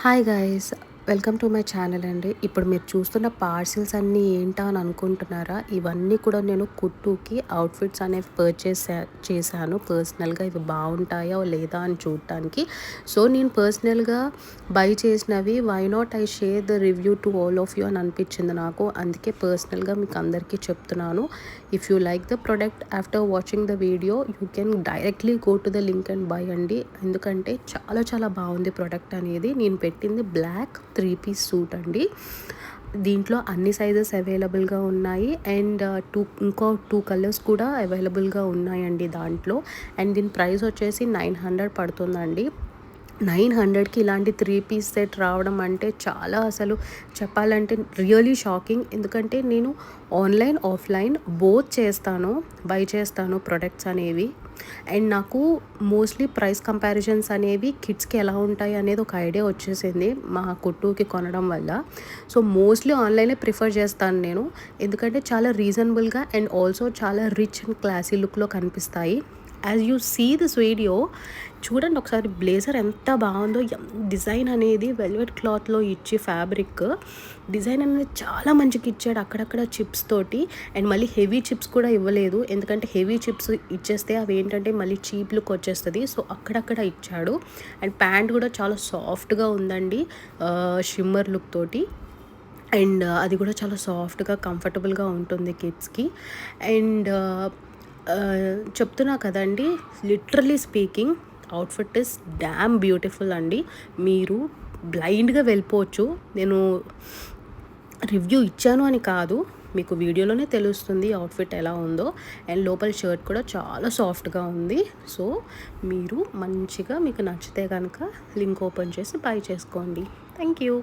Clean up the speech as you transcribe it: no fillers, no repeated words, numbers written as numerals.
Hi guys, welcome to my channel అండి. ఇప్పుడు మీరు చూస్తున్న పార్సిల్స్ అన్నీ ఏంటా అని అనుకుంటున్నారా? ఇవన్నీ కూడా నేను కుట్టుకి అవుట్ఫిట్స్ అనేవి చేశాను పర్సనల్గా. ఇవి బాగుంటాయా లేదా అని చూడటానికి. సో నేను పర్సనల్గా బై చేసినవి why not I share the review to all of you అని అనిపించింది నాకు. అందుకే పర్సనల్గా మీకు అందరికీ చెప్తున్నాను. If you like the product after watching the video you can directly go to the link and buy అండి. ఎందుకంటే చాలా బాగుంది ప్రోడక్ట్ అనేది. నేను పెట్టింది బ్లాక్ 3-piece సూట్ అండి. దీంట్లో అన్ని సైజెస్ అవైలబుల్గా ఉన్నాయి అండ్ ఇంకో 2 కలర్స్ కూడా అవైలబుల్గా ఉన్నాయండి దాంట్లో. అండ్ దీని ప్రైస్ వచ్చేసి 900 పడుతుందండి. 900కి ఇలాంటి 3-piece సెట్ రావడం అంటే చాలా, అసలు చెప్పాలంటే రియలీ షాకింగ్. ఎందుకంటే నేను ఆన్లైన్ ఆఫ్లైన్ బోత్ బై చేస్తాను ప్రొడక్ట్స్ అనేవి. అండ్ నాకు మోస్ట్లీ ప్రైస్ కంపారిజన్స్ అనేవి కిడ్స్కి ఎలా ఉంటాయి అనేది ఒక ఐడియా వచ్చేసింది మా కుట్టుకి కొనడం వల్ల. సో మోస్ట్లీ ఆన్లైనే ప్రిఫర్ చేస్తాను నేను. ఎందుకంటే చాలా రీజనబుల్గా అండ్ ఆల్సో చాలా రిచ్ అండ్ క్లాసీ లుక్లో కనిపిస్తాయి. As you see this video, చూడండి ఒకసారి బ్లేజర్ ఎంత బాగుందో. డిజైన్ అనేది వెల్వెట్ క్లాత్లో ఇచ్చి ఫ్యాబ్రిక్ డిజైన్ అనేది చాలా మంచిగా ఇచ్చాడు. అక్కడక్కడ చిప్స్ తోటి. అండ్ మళ్ళీ హెవీ చిప్స్ కూడా ఇవ్వలేదు. ఎందుకంటే హెవీ చిప్స్ ఇచ్చేస్తే అవి ఏంటంటే మళ్ళీ చీప్ లుక్ వచ్చేస్తుంది. సో అక్కడక్కడ ఇచ్చాడు. అండ్ ప్యాంట్ కూడా చాలా సాఫ్ట్గా ఉందండి, షిమ్మర్ లుక్ తోటి. అండ్ అది కూడా చాలా సాఫ్ట్గా కంఫర్టబుల్గా ఉంటుంది కిడ్స్కి. అండ్ చెప్తున్నా కదండి, literally speaking outfit is dam beautiful అండి. మీరు బ్లైండ్గా వెళ్ళిపోవచ్చు. నేను రివ్యూ ఇచ్చాను అని కాదు, మీకు వీడియోలోనే తెలుస్తుంది అవుట్ఫిట్ ఎలా ఉందో. అండ్ లోపల షర్ట్ కూడా చాలా సాఫ్ట్గా ఉంది. సో మీరు మంచిగా మీకు నచ్చితే కనుక లింక్ ఓపెన్ చేసి బై చేసుకోండి. Thank you.